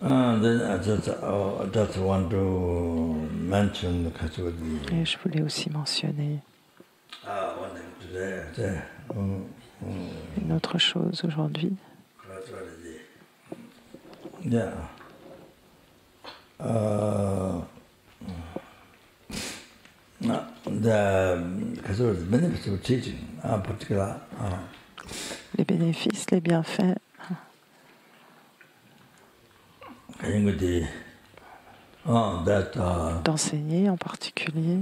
Et je voulais aussi mentionner une autre chose aujourd'hui. Les bénéfices, les bienfaits d'enseigner en particulier.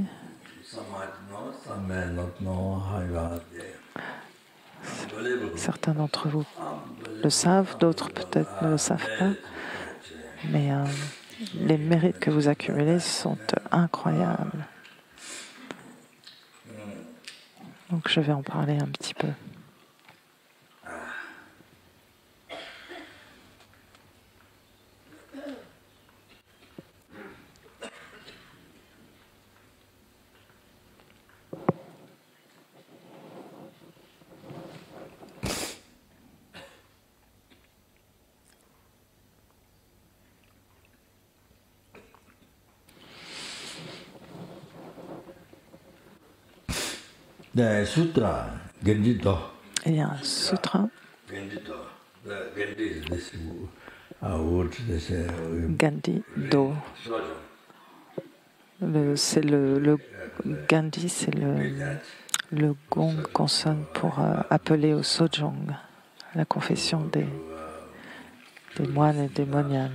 Certains d'entre vous le savent, d'autres peut-être ne le savent pas, mais les mérites que vous accumulez sont incroyables. Donc je vais en parler un petit peu. Il y a un sutra. Gandhi Do. C'est le Gandhi, c'est le gong qu'on sonne pour appeler au sojong, la confession des moines et des moniales.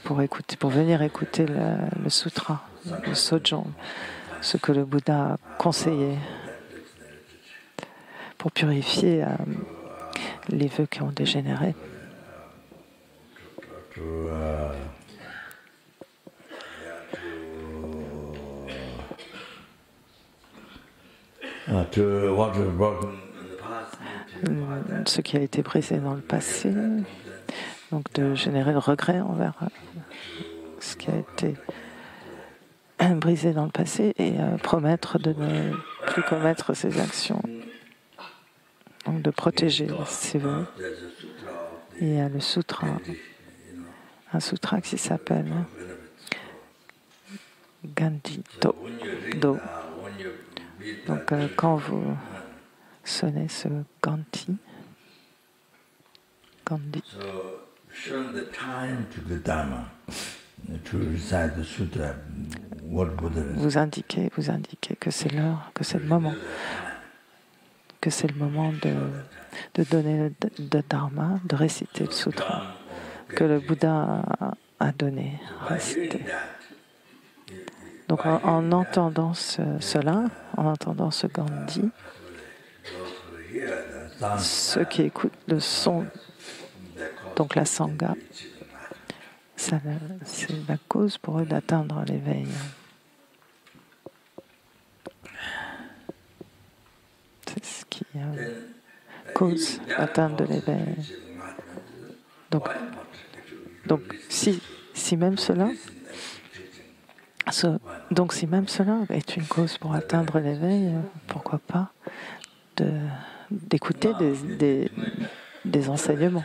Pour venir écouter le sutra, le sojong, ce que le Bouddha a conseillé pour purifier les vœux qui ont dégénéré. Ce qui a été brisé dans le passé, donc de générer le regret envers ce qui a été brisé dans le passé et promettre de ne plus commettre ces actions, donc de protéger ses vœux. Il y a le sutra, un sutra qui s'appelle Gandhi Do. Donc quand vous sonnez ce Gandhi, vous indiquez que c'est l'heure, que c'est le moment, de donner le dharma, de réciter le sutra que le Bouddha a donné, récité. Donc en entendant cela, en entendant ce Gandhi, ceux qui écoutent le son, donc la sangha, c'est la cause pour eux d'atteindre l'éveil. C'est ce qui cause l'atteinte de l'éveil. Donc si même cela est une cause pour atteindre l'éveil, pourquoi pas d'écouter des enseignements.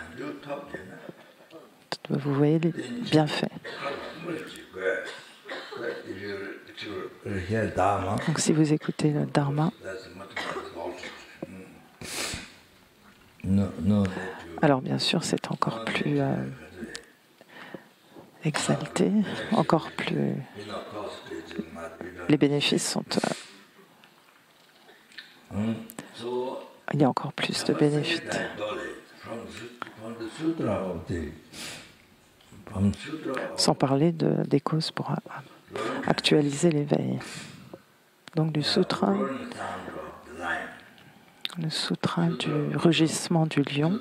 Vous voyez les bienfaits. Donc si vous écoutez le Dharma, alors bien sûr c'est encore plus exalté, encore plus... Les bénéfices sont... il y a encore plus de bénéfices. Sans parler des causes pour actualiser l'éveil. Donc du sutra, le sutra du rugissement du lion.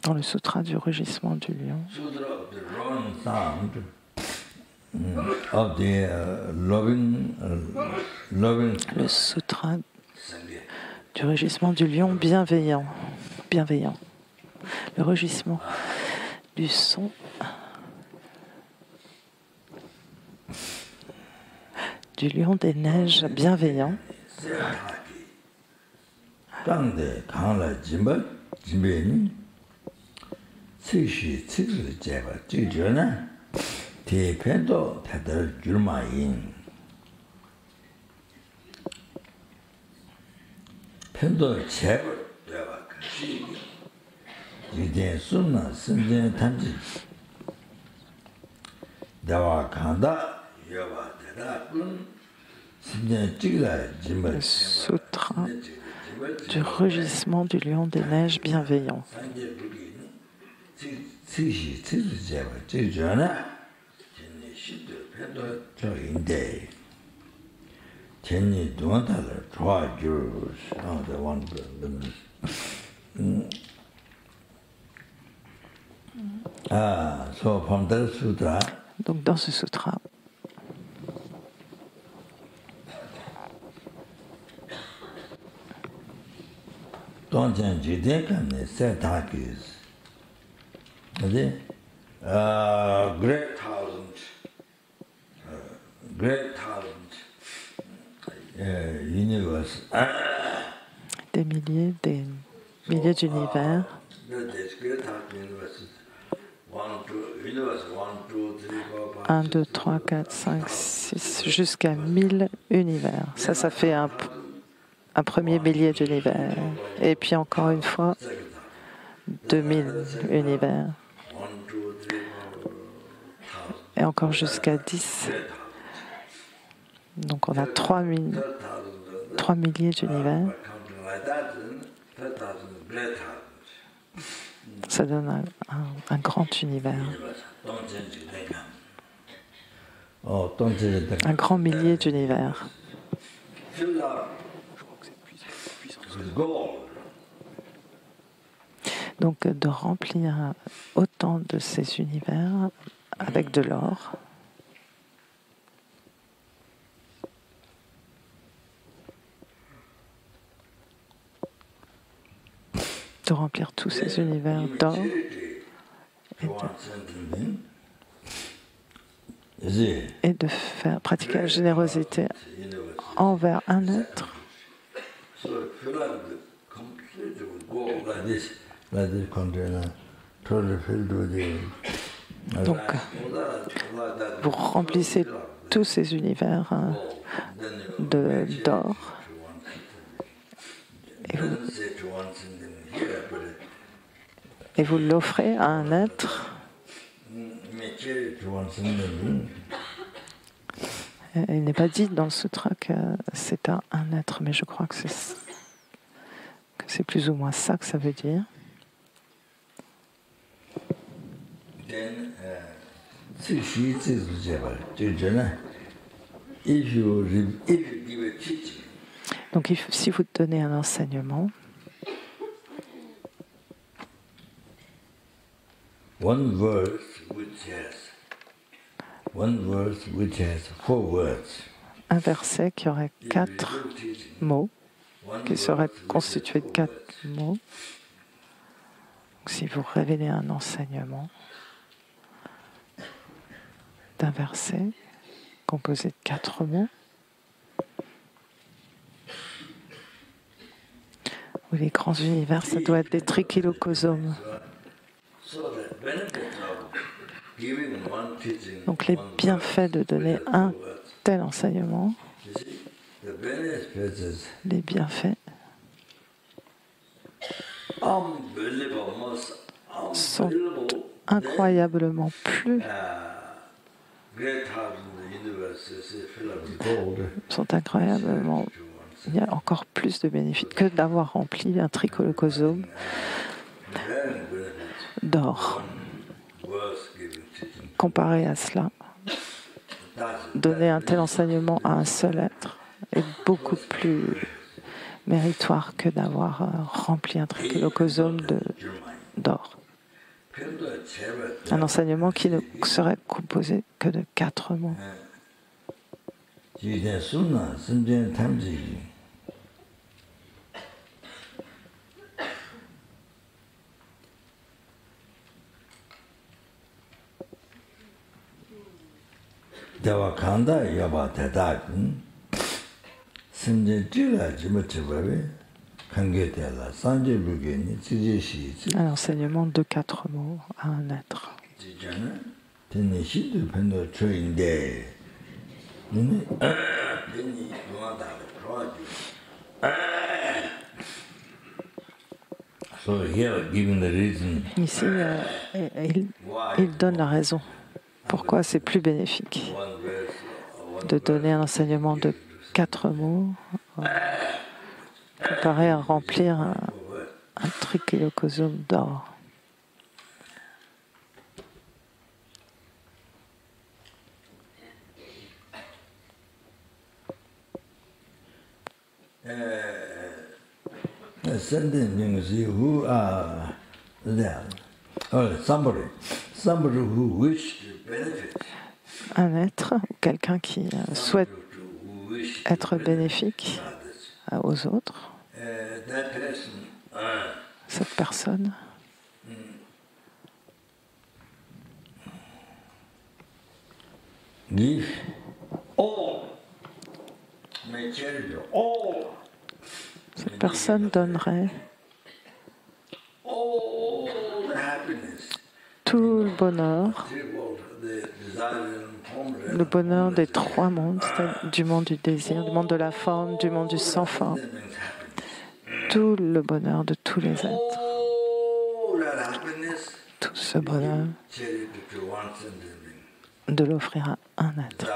Dans le sutra du rugissement du lion. Le sutra du rugissement du lion bienveillant. Le rugissement du son du lion des neiges bienveillant. 강대 강라 짐바 짐베니 시시 치즈 제바 찌저나 대편도 다들 줄마인 편도 제바 같이 이제 순나 선전 탐지 다와 간다 여바 대답은 선전 찌라 짐바 Sutra du rugissement du lion des neiges bienveillant. Donc dans ce sutra, des milliers d'univers. 1, 2, 3, 4, 5, 6, jusqu'à 1000 univers. Ça fait un premier millier d'univers. Et puis encore une fois, 2000 univers. Et encore jusqu'à 10. Donc on a 3 milliers d'univers. Ça donne un grand univers. Un grand millier d'univers. Donc de remplir autant de ces univers avec de l'or. De remplir tous ces univers d'or et de faire pratiquer la générosité envers un être. Donc, vous remplissez tous ces univers d'or et vous l'offrez à un être. Il n'est pas dit dans le sutra que c'est un être, mais je crois que c'est plus ou moins ça que ça veut dire. Donc si vous donnez un enseignement, un verset qui aurait 4 mots, qui serait constitué de 4 mots. Donc, si vous révélez un enseignement d'un verset composé de 4 mots, ou les grands univers, ça doit être des trichylocosmes. Donc les bienfaits de donner un tel enseignement, les bienfaits sont incroyablement plus, il y a encore plus de bénéfices que d'avoir rempli un trichylocosme d'or. Comparé à cela, donner un tel enseignement à un seul être est beaucoup plus méritoire que d'avoir rempli un trichylocosme d'or. Un enseignement qui ne serait composé que de 4 mots. 대화 간다 여봐 대답 선제 찌라 지못지 왜 Un enseignement de 4 mots à un être. Ici, il donne la raison. Pourquoi c'est plus bénéfique de donner un enseignement de 4 mots comparé à remplir un trichilocosum d'or. Un être ou quelqu'un qui souhaite être bénéfique aux autres, cette personne donnerait tout le bonheur des 3 mondes, du monde du désir, du monde de la forme, du monde du sans forme, tout le bonheur de tous les êtres, tout ce bonheur de l'offrir à un être.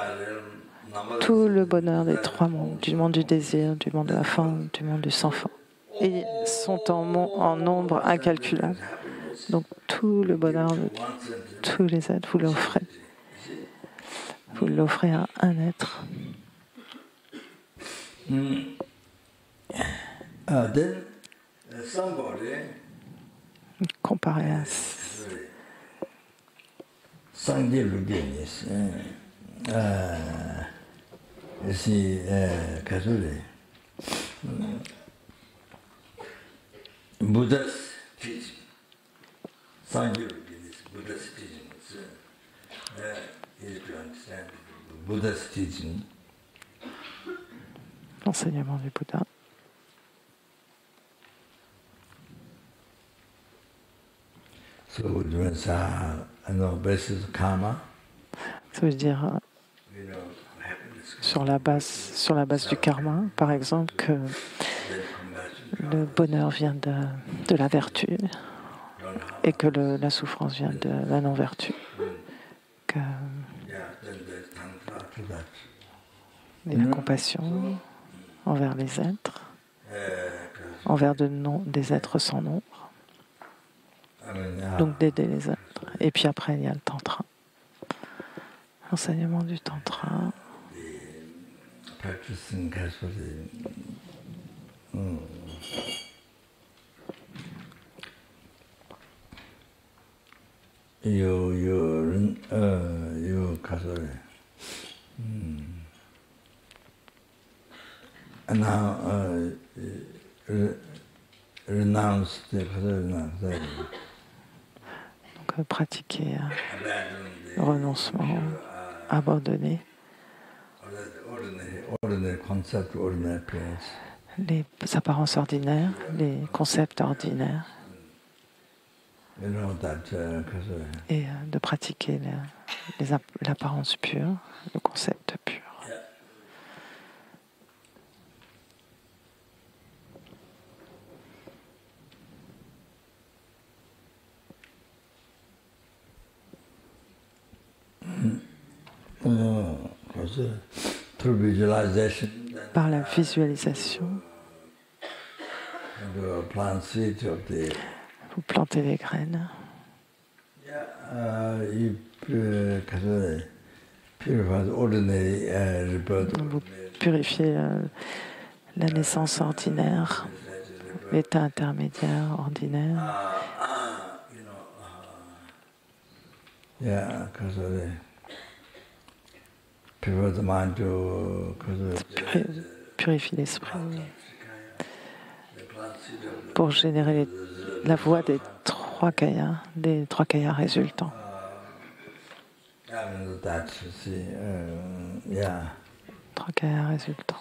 Tout le bonheur des 3 mondes, du monde du désir, du monde de la forme, du monde du sans forme. Et sont en nombre incalculable. Donc tout le bonheur de tous les êtres, vous l'offrez. Vous l'offrez à un être. Comparé à Buddha's teaching, Sangha Buddha's teaching, is to understand Buddha's teaching. L'enseignement du Bouddha. So it means basis karma. Ça veut dire sur la base du karma, par exemple, que le bonheur vient de la vertu et que la souffrance vient de la non-vertu. Et la compassion envers les êtres, envers des êtres sans nombre, donc d'aider les êtres. Et puis après, il y a le tantra. L'enseignement du tantra. Renounce the donc pratiquer le renoncement, abandonner les apparences ordinaires, les concepts ordinaires, et de pratiquer l'apparence pure, le concept pur. Par la visualisation, vous plantez les graines. Vous purifiez la naissance ordinaire, l'état intermédiaire ordinaire. Purifie l'esprit pour générer la voie des 3 kayas résultants. 3 kayas résultants.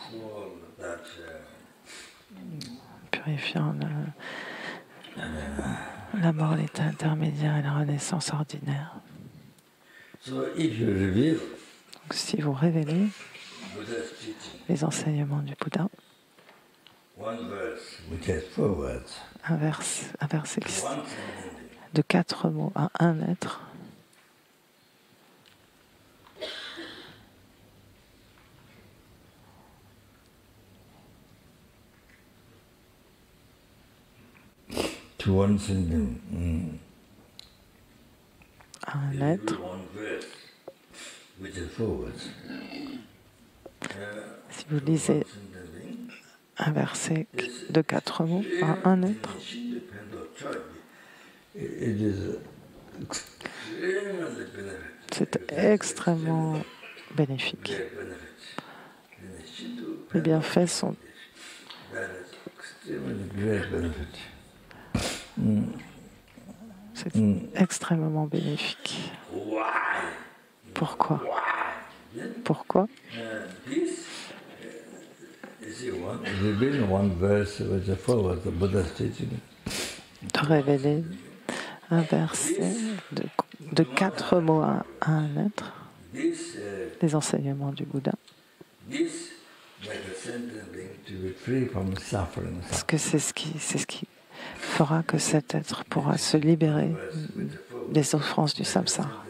purifiant la mort, l'état intermédiaire et la renaissance ordinaire. So if you reveal Donc, si vous révélez Buddha's teaching, les enseignements du Bouddha, one verse which has 4 words, un verset one sentence, de 4 mots à un être, to one sentence, à un if être, you one verse which has 4 words, si vous lisez un verset de 4 mots à un être, it is extremely beneficial. c'est extrêmement bénéfique. Great benefit. Les bienfaits sont That is extremely great benefit. c'est extrêmement bénéfique. Why? Pourquoi? Why? Pourquoi? This is one verse which is 4 words, the Buddha's teaching. De révéler un verset de 4 mots à un être, This, les enseignements du Bouddha. this like a sentence being to be free from suffering. Parce que c'est ce qui fera que cet être pourra se libérer des souffrances du samsara.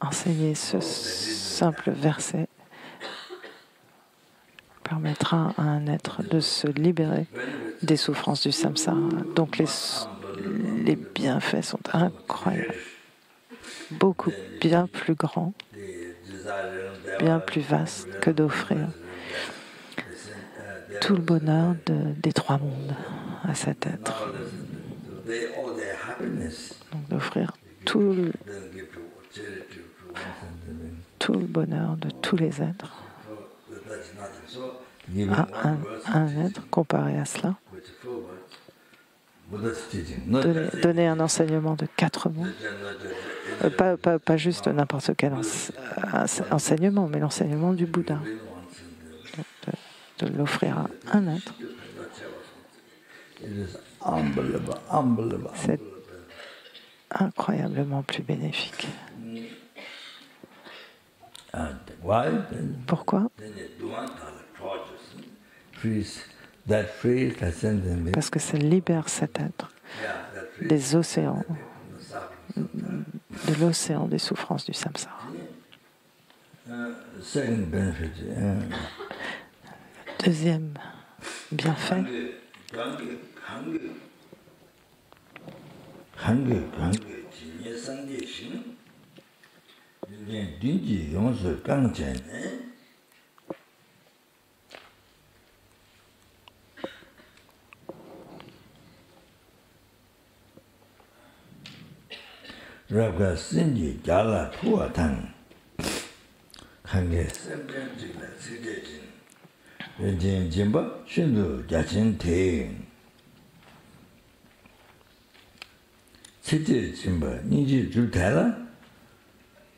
Enseigner ce simple verset permettra à un être de se libérer des souffrances du samsara. Donc les bienfaits sont incroyables, beaucoup bien plus grands, bien plus vastes que d'offrir tout le bonheur des 3 mondes à cet être. Donc d'offrir tout le bonheur de tous les êtres à un être comparé à cela. Donner un enseignement de 4 mots, pas juste n'importe quel enseignement, mais l'enseignement du Bouddha. De l'offrir à un être. C'est incroyablement plus bénéfique. Pourquoi? Parce que ça libère cet être des océans, de l'océan des souffrances du samsara. Deuxième bienfait, Rabga Sinji Jala Puatang Hange Sempranjila Sidejin Renjin Jimba Shindu Jachin Te Siti Jimba Niji Jutala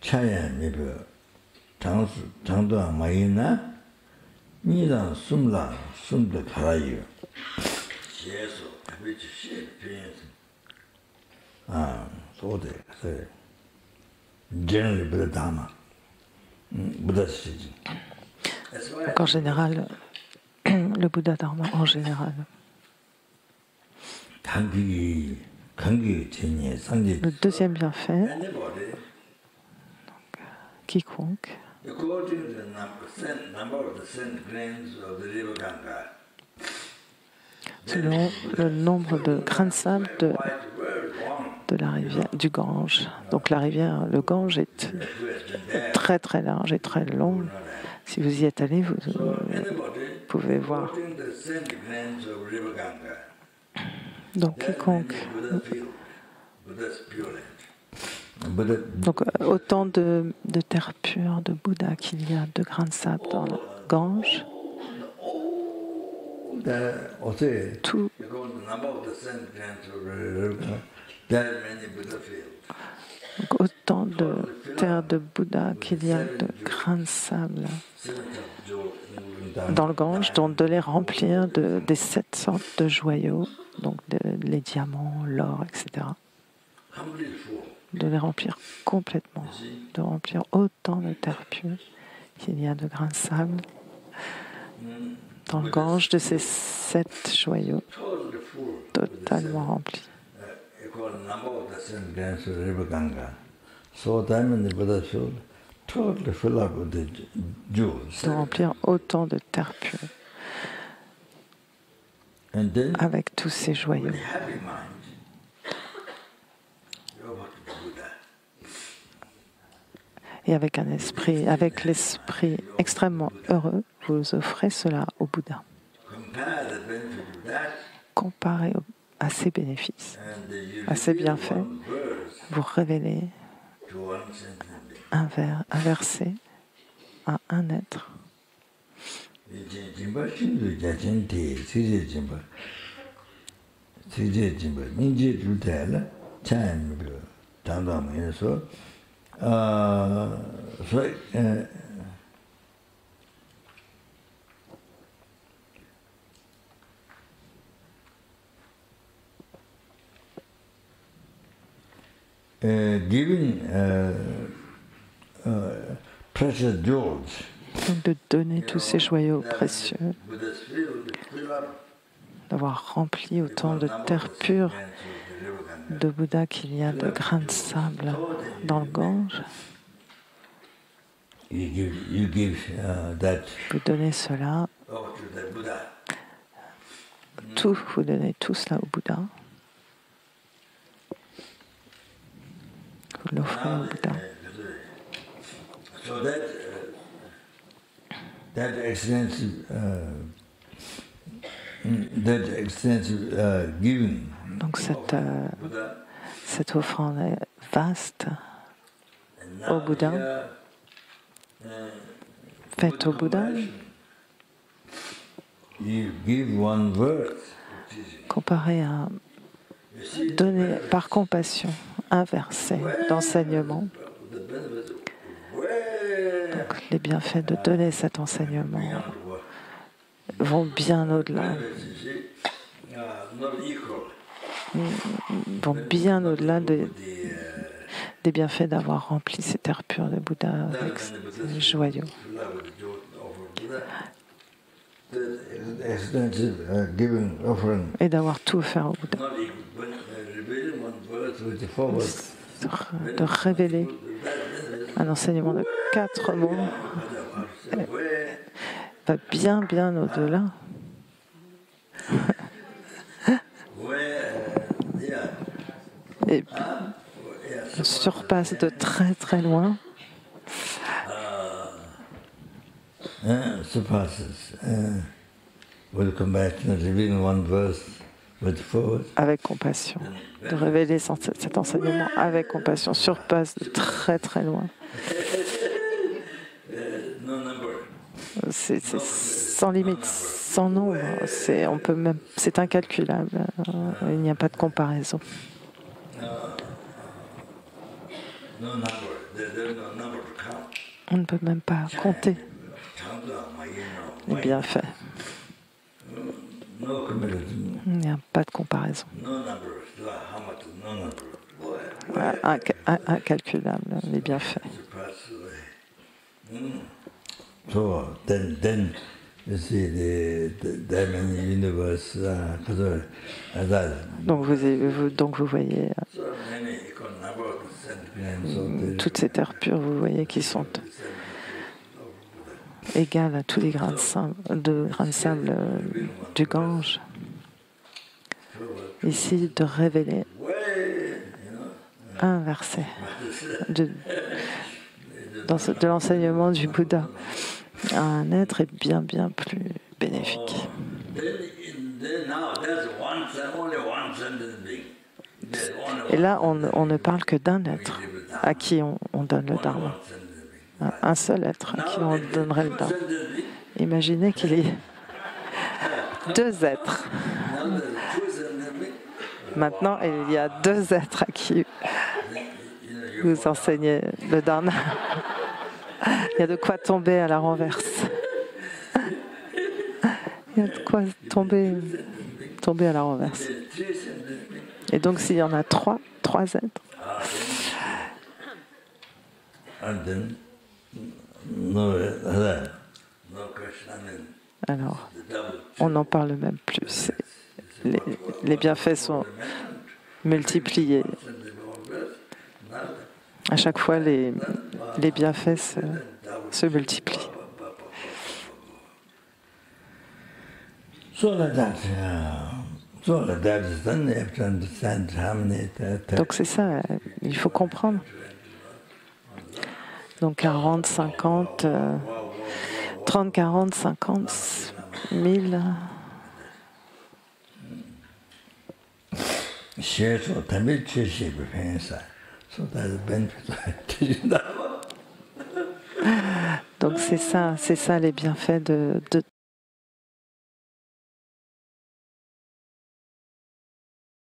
Chaya Mibu Tangdua Mayina Nidang Sumla Sumda Karayu Sheso Kabichi Shep so they generally Buddha Dharma, Buddha's teaching. Donc en général, le Bouddha Dharma en général. Le deuxième bienfait, donc, quiconque, selon le nombre de grains de sable de la rivière du Gange. Donc la rivière, le Gange est très très large et très long. Si vous y êtes allé, vous pouvez voir. Donc quiconque. Donc autant de terre pure, de Bouddha qu'il y a de grains de sable dans le Gange. Tout. Donc, autant de terre de Bouddha qu'il y a de grains de sable dans le Gange, donc de les remplir des 7 sortes de joyaux, donc les diamants, l'or, etc. De les remplir complètement, de remplir autant de terre pure qu'il y a de grains de sable dans le Gange, de ces 7 joyaux totalement remplis. De remplir autant de terre pure avec tous ces joyaux. Et avec avec l'esprit extrêmement heureux, vous offrez cela au Bouddha. Comparé à ses bénéfices, à ses bienfaits, vous révélez un verset à un être. Giving precious jewels. De donner tous ces joyaux précieux, d'avoir rempli autant de terre pure de Bouddha qu'il y a de grains de sable dans le Gange. Vous donnez cela, vous donnez tout cela au Bouddha. Vous l'offrez au Bouddha. Donc cette offrande est vaste au Bouddha, faite au Bouddha, comparé à donner par compassion un verset d'enseignement. Donc, les bienfaits de donner cet enseignement vont bien au-delà. Vont bien au-delà des bienfaits d'avoir rempli ces terres pures de Bouddha avec ces joyaux. Et d'avoir tout offert au Bouddha. De révéler un enseignement de 4 mots va bien au-delà. Et surpasse de très loin. Avec compassion, de révéler cet enseignement avec compassion surpasse de très loin. C'est sans limite, sans nombre. C'est incalculable. Il n'y a pas de comparaison. On ne peut même pas compter les bienfaits. Il n'y a pas de comparaison. Voilà, incalculable, les bienfaits. So then you see the diamond universe. Donc vous voyez toutes ces terres pures, vous voyez, qui sont égales à tous les grains de sable du Gange. Ici, de révéler un verset de l'enseignement du Bouddha à un être est bien plus bénéfique. Et là, on ne parle que d'un être à qui on donne le dharma. Un seul être à qui on donnerait le dharma. Imaginez qu'il y ait 2 êtres. Maintenant, il y a 2 êtres à qui vous enseignez le dharma. Il y a de quoi tomber à la renverse. Il y a de quoi tomber à la renverse. Et donc s'il y en a trois êtres, alors on n'en parle même plus. Les bienfaits sont multipliés. À chaque fois, les bienfaits se multiplient. Donc c'est ça, il faut comprendre. Donc 40, 50, 30, 40, 50, 1000. Donc c'est ça les bienfaits de